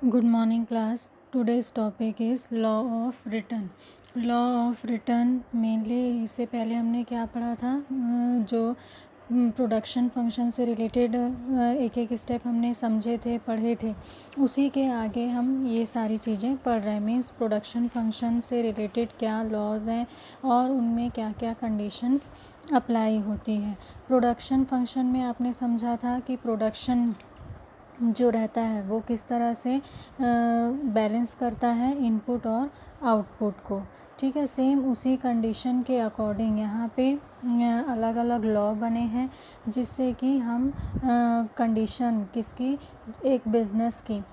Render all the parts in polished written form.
Good morning class. Today's topic is law of return. Law of return mainly इससे पहले हमने क्या पढ़ा था, जो प्रोडक्शन फंक्शन से रिलेटेड एक एक स्टेप हमने समझे थे, पढ़े थे, उसी के आगे हम ये सारी चीज़ें पढ़ रहे हैं। मीन्स प्रोडक्शन फंक्शन से रिलेटेड क्या लॉज हैं और उनमें क्या क्या कंडीशंस अप्लाई होती है। प्रोडक्शन फंक्शन में आपने समझा था कि प्रोडक्शन जो रहता है वो किस तरह से बैलेंस करता है इनपुट और आउटपुट को। ठीक है, सेम उसी कंडीशन के अकॉर्डिंग यहाँ पे अलग अलग लॉ बने हैं जिससे कि हम कंडीशन किसकी, एक बिज़नेस की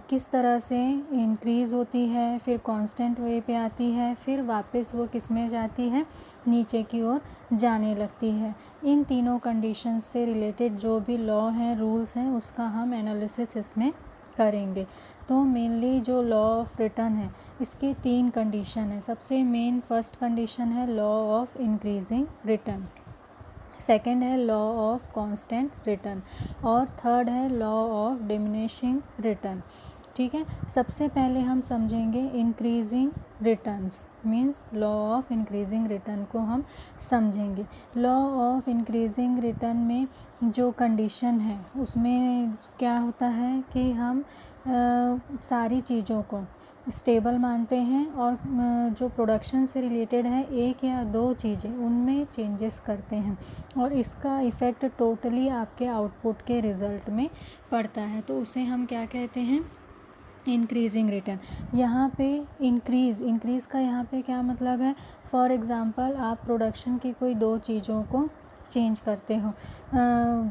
किस तरह से इंक्रीज़ होती है, फिर कांस्टेंट वे पे आती है, फिर वापस वो किस में जाती है, नीचे की ओर जाने लगती है। इन तीनों कंडीशंस से रिलेटेड जो भी लॉ हैं, रूल्स हैं, उसका हम एनालिसिस इसमें करेंगे। तो मेनली जो लॉ ऑफ रिटर्न है इसके 3 कंडीशन है। सबसे मेन फर्स्ट कंडीशन है law of increasing return, second है लॉ ऑफ कांस्टेंट रिटर्न और थर्ड है लॉ ऑफ डिमिनिशिंग रिटर्न। ठीक है, सबसे पहले हम समझेंगे increasing returns, means law of increasing return को हम समझेंगे। लॉ ऑफ इंक्रीजिंग रिटर्न में जो कंडीशन है उसमें क्या होता है कि हम सारी चीज़ों को स्टेबल मानते हैं और जो प्रोडक्शन से रिलेटेड है एक या दो चीज़ें उनमें चेंजेस करते हैं और इसका इफ़ेक्ट टोटली आपके आउटपुट के रिज़ल्ट में पड़ता है। तो उसे हम क्या कहते हैं, इंक्रीजिंग रिटर्न। यहाँ पे इंक्रीज़ का यहाँ पे क्या मतलब है, फॉर एग्ज़ाम्पल आप प्रोडक्शन की कोई दो चीज़ों को चेंज करते हो,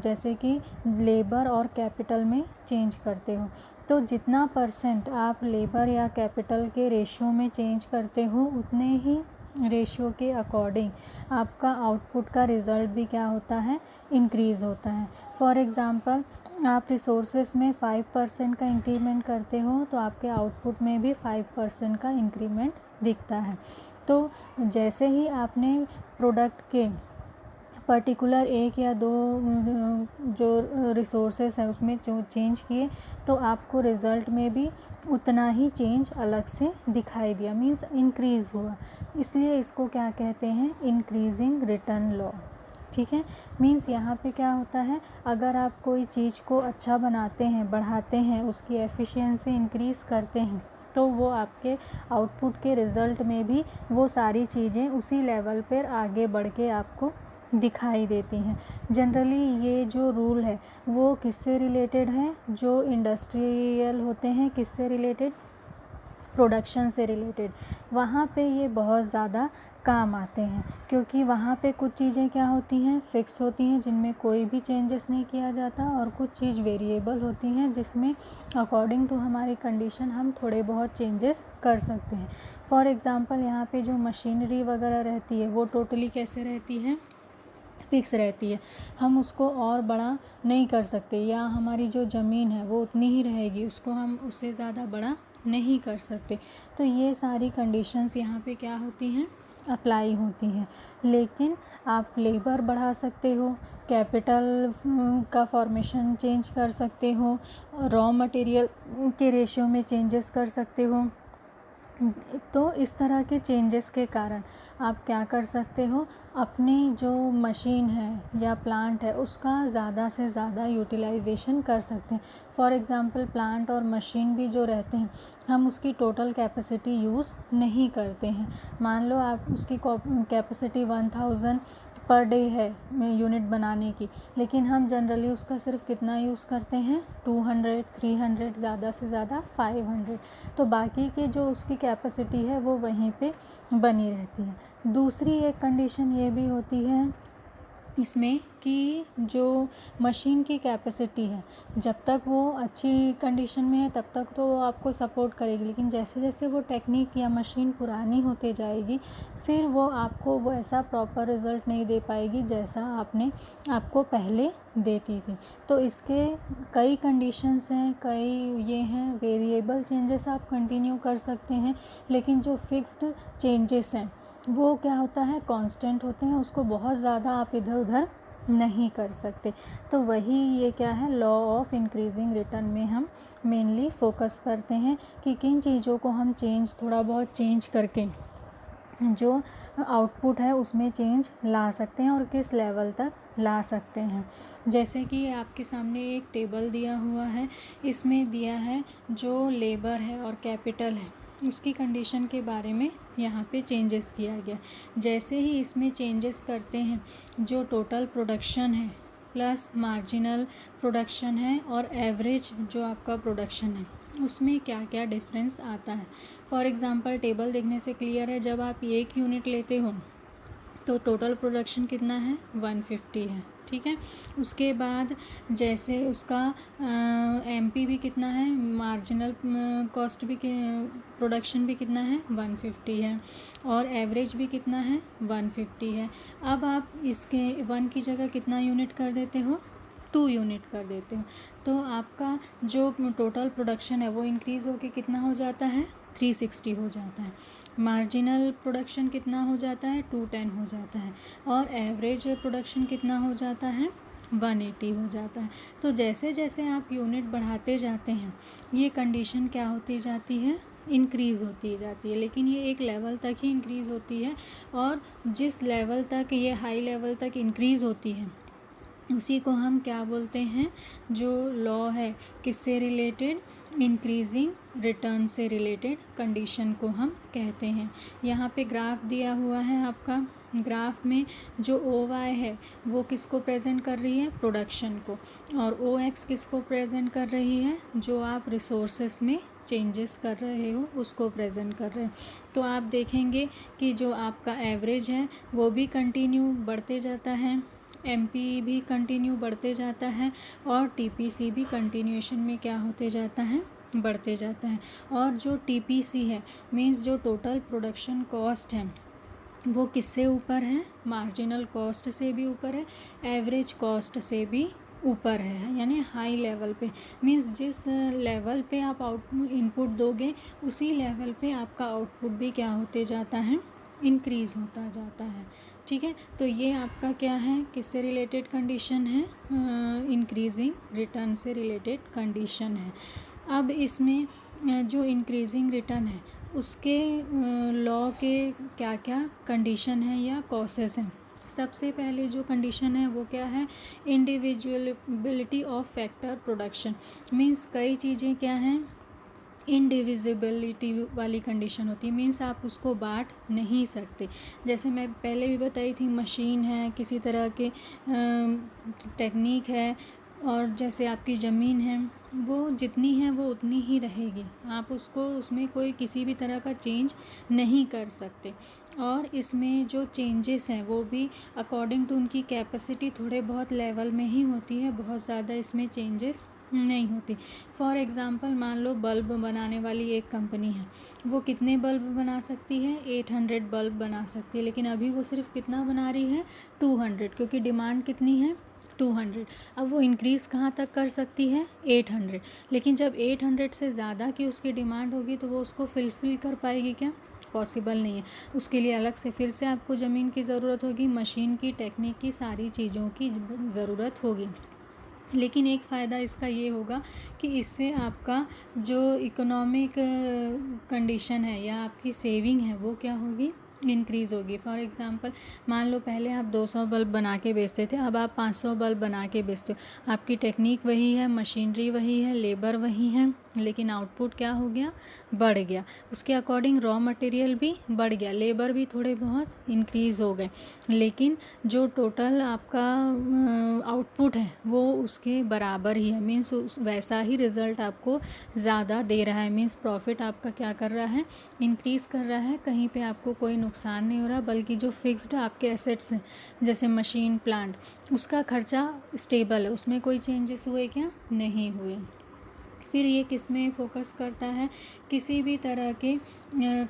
जैसे कि लेबर और कैपिटल में चेंज करते हो, तो जितना परसेंट आप लेबर या कैपिटल के रेशियो में चेंज करते हो उतने ही रेशियो के अकॉर्डिंग आपका आउटपुट का रिज़ल्ट भी क्या होता है, इंक्रीज़ होता है। फॉर एग्ज़ाम्पल आप रिसोर्सेस में 5% का इंक्रीमेंट करते हो तो आपके आउटपुट में भी 5% का इंक्रीमेंट दिखता है। तो जैसे ही आपने प्रोडक्ट के पर्टिकुलर एक या दो जो रिसोर्सेस हैं उसमें जो चेंज किए तो आपको रिज़ल्ट में भी उतना ही चेंज अलग से दिखाई दिया, मीन्स इंक्रीज़ हुआ। इसलिए इसको क्या कहते हैं, इंक्रीजिंग रिटर्न लॉ। ठीक है, मीन्स यहाँ पे क्या होता है, अगर आप कोई चीज़ को अच्छा बनाते हैं, बढ़ाते हैं, उसकी एफिशिएंसी इंक्रीज़ करते हैं तो वो आपके आउटपुट के रिज़ल्ट में भी वो सारी चीज़ें उसी लेवल पर आगे बढ़ के आपको दिखाई देती हैं। जनरली ये जो रूल है वो किससे रिलेटेड है, जो इंडस्ट्रियल होते हैं, किससे रिलेटेड, प्रोडक्शन से रिलेटेड। वहाँ पे ये बहुत ज़्यादा काम आते हैं क्योंकि वहाँ पे कुछ चीज़ें क्या होती हैं, फिक्स होती हैं जिनमें कोई भी चेंजेस नहीं किया जाता और कुछ चीज़ वेरिएबल होती हैं जिसमें अकॉर्डिंग टू हमारी कंडीशन हम थोड़े बहुत चेंजेस कर सकते हैं। फॉर एग्ज़ाम्पल यहाँ पे जो मशीनरी वगैरह रहती है वो टोटली कैसे रहती है, फिक्स रहती है, हम उसको और बड़ा नहीं कर सकते, या हमारी जो ज़मीन है वो उतनी ही रहेगी, उसको हम उससे ज़्यादा बड़ा नहीं कर सकते। तो ये सारी कंडीशंस यहाँ पे क्या होती हैं, अप्लाई होती हैं। लेकिन आप लेबर बढ़ा सकते हो, कैपिटल का फॉर्मेशन चेंज कर सकते हो, रॉ मटेरियल के रेशियो में चेंजेस कर सकते हो। तो इस तरह के चेंजेस के कारण आप क्या कर सकते हो, अपनी जो मशीन है या प्लांट है उसका ज़्यादा से ज़्यादा यूटिलाइजेशन कर सकते हैं। फॉर एग्ज़ाम्पल प्लांट और मशीन भी जो रहते हैं हम उसकी टोटल कैपेसिटी यूज़ नहीं करते हैं। मान लो आप उसकी कैपेसिटी 1000 पर डे है यूनिट बनाने की, लेकिन हम जनरली उसका सिर्फ कितना यूज़ करते हैं, 200, 300, ज़्यादा से ज़्यादा 500। तो बाकी की जो उसकी कैपेसिटी है वो वहीं पे बनी रहती है। दूसरी एक कंडीशन ये भी होती है इसमें कि जो मशीन की कैपेसिटी है जब तक वो अच्छी कंडीशन में है तब तक तो वो आपको सपोर्ट करेगी, लेकिन जैसे जैसे वो टेक्निक या मशीन पुरानी होते जाएगी फिर वो आपको वो ऐसा प्रॉपर रिज़ल्ट नहीं दे पाएगी जैसा आपको पहले देती थी। तो इसके कई कंडीशंस हैं, कई ये हैं, वेरिएबल चेंजेस आप कंटिन्यू कर सकते हैं, लेकिन जो फिक्स्ड चेंजेस हैं वो क्या होता है, कांस्टेंट होते हैं, उसको बहुत ज़्यादा आप इधर उधर नहीं कर सकते। तो वही ये क्या है, लॉ ऑफ इंक्रीजिंग रिटर्न में हम मेनली फोकस करते हैं कि किन चीज़ों को हम थोड़ा बहुत चेंज करके जो आउटपुट है उसमें चेंज ला सकते हैं और किस लेवल तक ला सकते हैं। जैसे कि आपके सामने एक टेबल दिया हुआ है, इसमें दिया है जो लेबर है और कैपिटल है उसकी कंडीशन के बारे में यहाँ पे चेंजेस किया गया। जैसे ही इसमें चेंजेस करते हैं, जो टोटल प्रोडक्शन है प्लस मार्जिनल प्रोडक्शन है और एवरेज जो आपका प्रोडक्शन है, उसमें क्या क्या डिफरेंस आता है। फॉर एग्ज़ाम्पल टेबल देखने से क्लियर है, जब आप 1 यूनिट लेते हो तो टोटल प्रोडक्शन कितना है, 150 है, ठीक है। उसके बाद जैसे उसका एमपी भी कितना है, मार्जिनल कॉस्ट भी प्रोडक्शन भी कितना है, 150 है, और एवरेज भी कितना है, 150 है। अब आप इसके 1 की जगह कितना यूनिट कर देते हो, 2 यूनिट कर देते हो, तो आपका जो टोटल प्रोडक्शन है वो इंक्रीज़ होके कितना हो जाता है, 360 हो जाता है। मार्जिनल प्रोडक्शन कितना हो जाता है, 210 हो जाता है, और एवरेज प्रोडक्शन कितना हो जाता है, 180 हो जाता है। तो जैसे जैसे आप यूनिट बढ़ाते जाते हैं, ये कंडीशन क्या होती जाती है, इंक्रीज़ होती जाती है, लेकिन ये एक लेवल तक ही इंक्रीज़ होती है, और जिस लेवल तक ये हाई लेवल तक इंक्रीज़ होती है उसी को हम क्या बोलते हैं, जो लॉ है किससे रिलेटेड, इंक्रीजिंग रिटर्न से रिलेटेड कंडीशन को हम कहते हैं। यहाँ पे ग्राफ दिया हुआ है आपका, ग्राफ में जो ओ वाई है वो किसको प्रेजेंट कर रही है, प्रोडक्शन को, और ओ एक्स किसको प्रेजेंट कर रही है, जो आप रिसोर्सेस में चेंजेस कर रहे हो उसको प्रेजेंट कर रहे हो। तो आप देखेंगे कि जो आपका एवरेज है वो भी कंटिन्यू बढ़ते जाता है, एमपी भी कंटिन्यू बढ़ते जाता है, और टीपीसी भी कंटिन्यूएशन में क्या होते जाता है, बढ़ते जाता है। और जो टीपीसी है मीन्स जो टोटल प्रोडक्शन कॉस्ट है वो किससे ऊपर है, मार्जिनल कॉस्ट से भी ऊपर है, एवरेज कॉस्ट से भी ऊपर है, यानी हाई लेवल पे। मीन्स जिस लेवल पे आप इनपुट दोगे उसी लेवल पे आपका आउटपुट भी क्या होते जाता है, इंक्रीज़ होता जाता है, ठीक है। तो ये आपका क्या है, किससे रिलेटेड कंडीशन है, इंक्रीजिंग रिटर्न से रिलेटेड कंडीशन है। अब इसमें जो इंक्रीजिंग रिटर्न है उसके लॉ के क्या क्या कंडीशन है या कॉसेस हैं। सबसे पहले जो कंडीशन है वो क्या है, individuality of factor production. Means कई चीज़ें क्या हैं, इंडिविजिबिलिटी वाली कंडीशन होती है, मीन्स आप उसको बांट नहीं सकते। जैसे मैं पहले भी बताई थी, मशीन है, किसी तरह के टेक्निक है, और जैसे आपकी ज़मीन है वो जितनी है वो उतनी ही रहेगी, आप उसको उसमें कोई किसी भी तरह का चेंज नहीं कर सकते। और इसमें जो चेंजेस हैं वो भी अकॉर्डिंग टू उनकी कैपेसिटी थोड़े बहुत लेवल में ही होती है, बहुत ज़्यादा इसमें चेंजेस नहीं होती। फॉर एग्ज़ाम्पल मान लो बल्ब बनाने वाली एक कंपनी है, वो कितने बल्ब बना सकती है, 800 बल्ब बना सकती है, लेकिन अभी वो सिर्फ कितना बना रही है, 200, क्योंकि डिमांड कितनी है, 200। अब वो इंक्रीज़ कहाँ तक कर सकती है, 800, लेकिन जब 800 से ज़्यादा की उसकी डिमांड होगी तो वो उसको फिल कर पाएगी क्या, पॉसिबल नहीं है। उसके लिए अलग से फिर से आपको ज़मीन की ज़रूरत होगी, मशीन की, टेक्निक की, सारी चीज़ों की ज़रूरत होगी। लेकिन एक फ़ायदा इसका ये होगा कि इससे आपका जो इकोनॉमिक कंडीशन है या आपकी सेविंग है वो क्या होगी, इंक्रीज़ होगी। फॉर एग्ज़ाम्पल मान लो पहले आप 200 बल्ब बना के बेचते थे, अब आप 500 बल्ब बना के बेचते हो। आपकी टेक्निक वही है, मशीनरी वही है, लेबर वही है, लेकिन आउटपुट क्या हो गया, बढ़ गया। उसके अकॉर्डिंग रॉ मटेरियल भी बढ़ गया, लेबर भी थोड़े बहुत इंक्रीज़ हो गए, लेकिन जो टोटल आपका आउटपुट है वो उसके बराबर ही है। मीन्स वैसा ही रिज़ल्ट आपको ज़्यादा दे रहा है। मीन्स प्रॉफिट आपका क्या कर रहा है, इंक्रीज़ कर रहा है, कहीं पे आपको कोई नुकसान नहीं हो रहा, बल्कि जो फिक्स्ड आपके एसेट्स हैं जैसे मशीन, प्लांट, उसका खर्चा स्टेबल है, उसमें कोई चेंजेस हुए क्या, नहीं हुए। फिर ये किस में फोकस करता है, किसी भी तरह के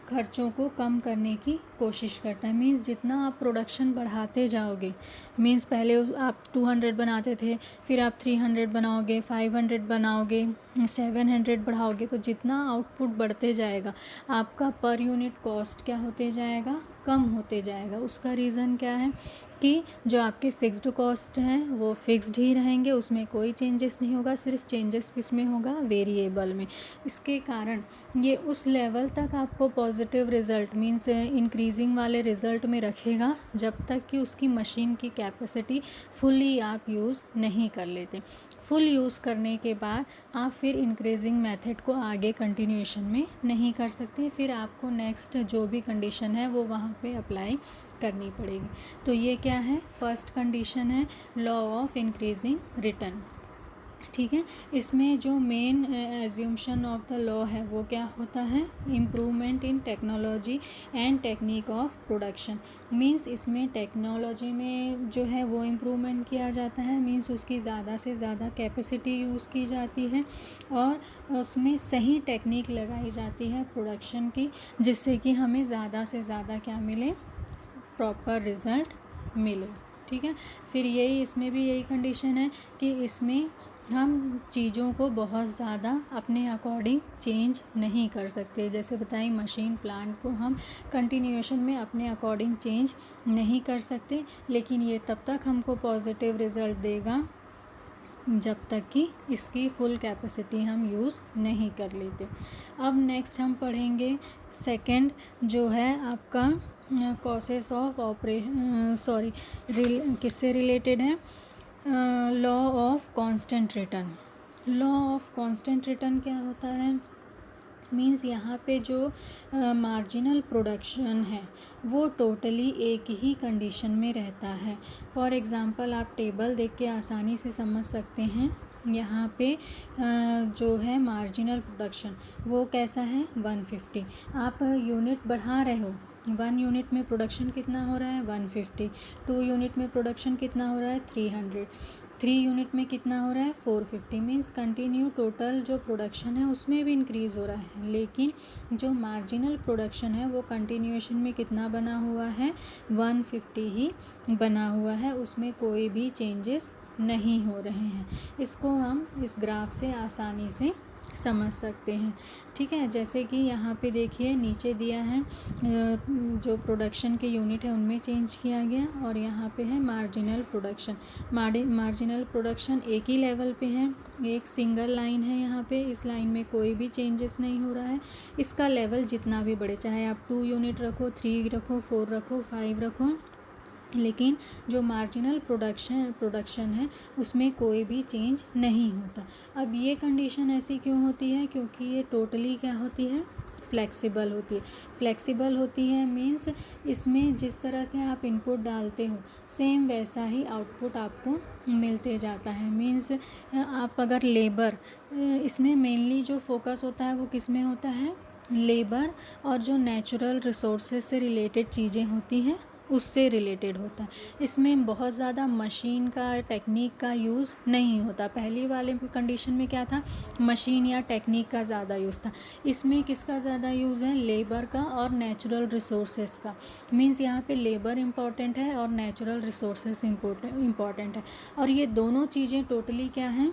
खर्चों को कम करने की कोशिश करता है। मीन्स जितना आप प्रोडक्शन बढ़ाते जाओगे, मीन्स पहले आप 200 बनाते थे, फिर आप 300 बनाओगे, 500 बनाओगे, 700 बढ़ाओगे, तो जितना आउटपुट बढ़ते जाएगा आपका पर यूनिट कॉस्ट क्या होते जाएगा, कम होते जाएगा। उसका रीज़न क्या है कि जो आपके फिक्स्ड कॉस्ट हैं वो फिक्स्ड ही रहेंगे, उसमें कोई चेंजेस नहीं होगा, सिर्फ चेंजेस किस में होगा, वेरिएबल में। इसके कारण ये उस लेवल तक आपको पॉजिटिव रिज़ल्ट मींस इंक्रीजिंग वाले रिज़ल्ट में रखेगा जब तक कि उसकी मशीन की कैपेसिटी फुली आप यूज़ नहीं कर लेते। फुल यूज़ करने के बाद आप फिर इंक्रीजिंग मेथड को आगे कंटिन्यूएशन में नहीं कर सकते, फिर आपको नेक्स्ट जो भी कंडीशन है वो वहाँ पे अप्लाई करनी पड़ेगी। तो ये क्या है, फर्स्ट कंडीशन है लॉ ऑफ इंक्रीजिंग रिटर्न। ठीक है, इसमें जो main assumption of the law है वो क्या होता है, improvement in technology and technique of production. Means इसमें टेक्नोलॉजी में जो है वो इम्प्रूवमेंट किया जाता है, मींस उसकी ज़्यादा से ज़्यादा कैपेसिटी यूज़ की जाती है और उसमें सही टेक्निक लगाई जाती है प्रोडक्शन की, जिससे कि हमें ज़्यादा से ज़्यादा क्या मिले, प्रॉपर रिज़ल्ट मिले। ठीक है, फिर यही इसमें भी यही कंडीशन है कि इसमें हम चीज़ों को बहुत ज़्यादा अपने अकॉर्डिंग चेंज नहीं कर सकते। जैसे बताएं, मशीन प्लांट को हम कंटिन्यूएशन में अपने अकॉर्डिंग चेंज नहीं कर सकते, लेकिन ये तब तक हमको पॉजिटिव रिज़ल्ट देगा जब तक कि इसकी फुल कैपेसिटी हम यूज़ नहीं कर लेते। अब नेक्स्ट हम पढ़ेंगे सेकंड, जो है आपका कॉसेस ऑफ ऑपरेशन किससे रिलेटेड है, law of constant return. Law of constant return क्या होता है, मींस यहाँ पे जो मार्जिनल प्रोडक्शन है वो टोटली एक ही कंडीशन में रहता है। फॉर एग्ज़ाम्पल आप टेबल देख के आसानी से समझ सकते हैं, यहाँ पे जो है मार्जिनल प्रोडक्शन वो कैसा है, 150। आप यूनिट बढ़ा रहे हो, 1 यूनिट में प्रोडक्शन कितना हो रहा है, 150। 2 यूनिट में प्रोडक्शन कितना हो रहा है, 300। 3 यूनिट में कितना हो रहा है, 450। मीन्स कंटिन्यू टोटल जो प्रोडक्शन है उसमें भी इंक्रीज़ हो रहा है, लेकिन जो मार्जिनल प्रोडक्शन है वो कंटिन्यूएशन में कितना बना हुआ है, 150 ही बना हुआ है, उसमें कोई भी चेंजेस नहीं हो रहे हैं। इसको हम इस ग्राफ से आसानी से समझ सकते हैं। ठीक है, जैसे कि यहाँ पे देखिए नीचे दिया है जो प्रोडक्शन के यूनिट है उनमें चेंज किया गया, और यहाँ पे है मार्जिनल प्रोडक्शन। मार्जिनल प्रोडक्शन एक ही लेवल पे है, एक सिंगल लाइन है, यहाँ पे इस लाइन में कोई भी चेंजेस नहीं हो रहा है। इसका लेवल जितना भी बढ़े, चाहे आप 2 यूनिट रखो, 3 रखो, 4 रखो, 5 रखो, लेकिन जो मार्जिनल प्रोडक्शन है उसमें कोई भी चेंज नहीं होता। अब ये कंडीशन ऐसी क्यों होती है, क्योंकि ये टोटली क्या होती है, फ्लेक्सिबल होती है। फ्लेक्सिबल होती है मीन्स इसमें जिस तरह से आप इनपुट डालते हो सेम वैसा ही आउटपुट आपको मिलते जाता है। मीन्स आप अगर लेबर, इसमें मेनली जो फोकस होता है वो किस में होता है, लेबर और जो नेचुरल रिसोर्सेज से रिलेटेड चीज़ें होती हैं उससे रिलेटेड होता है। इसमें बहुत ज़्यादा मशीन का, टेक्निक का यूज़ नहीं होता। पहली वाले कंडीशन में क्या था, मशीन या टेक्निक का ज़्यादा यूज़ था। इसमें किसका ज़्यादा यूज़ है, लेबर का और नेचुरल रिसोर्सेज का। मींस यहाँ पे लेबर इम्पॉर्टेंट है और नेचुरल रिसोर्सेज इम्पॉर्टेंट है, और ये दोनों चीज़ें टोटली क्या हैं,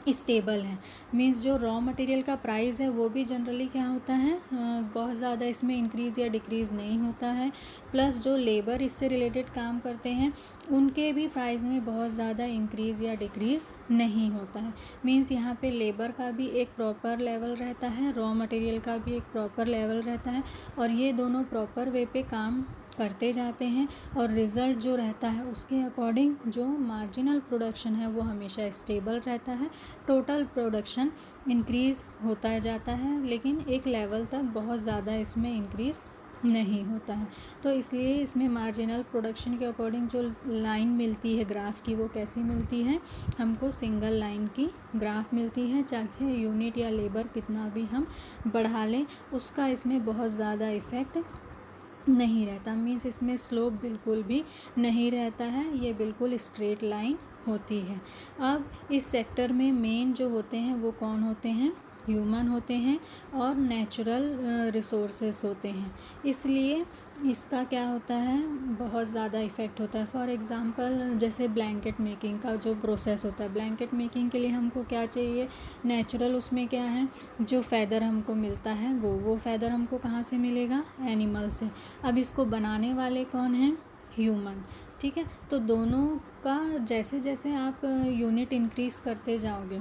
स्टेबल है। मींस जो रॉ मटेरियल का प्राइस है वो भी जनरली क्या होता है, बहुत ज़्यादा इसमें इंक्रीज़ या डिक्रीज़ नहीं होता है। प्लस जो लेबर इससे रिलेटेड काम करते हैं उनके भी प्राइस में बहुत ज़्यादा इंक्रीज़ या डिक्रीज़ नहीं होता है। मींस यहाँ पे लेबर का भी एक प्रॉपर लेवल रहता है, रॉ मटेरियल का भी एक प्रॉपर लेवल रहता है, और ये दोनों प्रॉपर वे पे काम करते जाते हैं, और रिज़ल्ट जो रहता है उसके अकॉर्डिंग जो मार्जिनल प्रोडक्शन है वो हमेशा स्टेबल रहता है। टोटल प्रोडक्शन इंक्रीज़ होता जाता है, लेकिन एक लेवल तक बहुत ज़्यादा इसमें इंक्रीज़ नहीं होता है। तो इसलिए इसमें मार्जिनल प्रोडक्शन के अकॉर्डिंग जो लाइन मिलती है ग्राफ की वो कैसी मिलती है, हमको सिंगल लाइन की ग्राफ मिलती है। चाहे यूनिट या लेबर कितना भी हम बढ़ा लें उसका इसमें बहुत ज़्यादा इफ़ेक्ट नहीं रहता। मीन्स इसमें स्लोप बिल्कुल भी नहीं रहता है, ये बिल्कुल स्ट्रेट लाइन होती है। अब इस सेक्टर में मेन जो होते हैं वो कौन होते हैं, ह्यूमन होते हैं और नेचुरल रिसोर्सेस होते हैं। इसलिए इसका क्या होता है, बहुत ज़्यादा इफ़ेक्ट होता है। फॉर एग्ज़ाम्पल जैसे ब्लैंकेट मेकिंग का जो प्रोसेस होता है, ब्लैंकेट मेकिंग के लिए हमको क्या चाहिए, नेचुरल उसमें क्या है, जो फ़ैदर हमको मिलता है वो फ़ैदर हमको कहाँ से मिलेगा, एनिमल से। अब इसको बनाने वाले कौन हैं, ह्यूमन। ठीक है, तो दोनों का जैसे जैसे आप यूनिट इंक्रीज़ करते जाओगे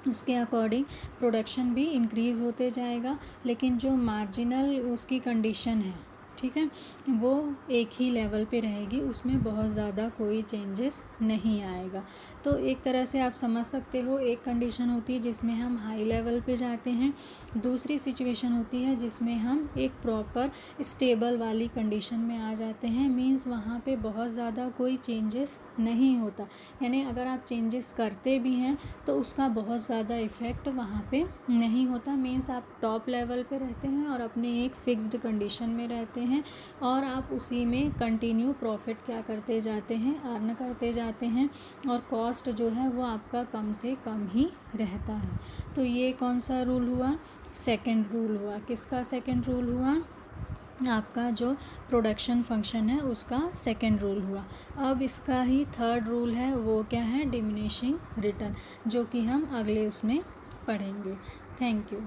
उसके अकॉर्डिंग प्रोडक्शन भी इंक्रीज़ होते जाएगा, लेकिन जो मार्जिनल उसकी कंडीशन है, ठीक है, वो एक ही लेवल पे रहेगी, उसमें बहुत ज़्यादा कोई चेंजेस नहीं आएगा। तो एक तरह से आप समझ सकते हो, एक कंडीशन होती है जिसमें हम हाई लेवल पे जाते हैं, दूसरी सिचुएशन होती है जिसमें हम एक प्रॉपर स्टेबल वाली कंडीशन में आ जाते हैं। मींस वहाँ पे बहुत ज़्यादा कोई चेंजेस नहीं होता, यानी अगर आप चेंजेस करते भी हैं तो उसका बहुत ज़्यादा इफ़ेक्ट वहाँ पे नहीं होता। मीन्स आप टॉप लेवल पे रहते हैं और अपने एक फिक्स्ड कंडीशन में रहते हैं और आप उसी में कंटिन्यू प्रॉफिट क्या करते जाते हैं, अर्न करते जाते हैं, और कॉस्ट जो है वो आपका कम से कम ही रहता है। तो ये कौन सा रूल हुआ, सेकंड रूल हुआ। किसका सेकंड रूल हुआ, आपका जो प्रोडक्शन फंक्शन है उसका सेकंड रूल हुआ। अब इसका ही थर्ड रूल है, वो क्या है, डिमिनिशिंग रिटर्न, जो कि हम अगले उसमें पढ़ेंगे। Thank you.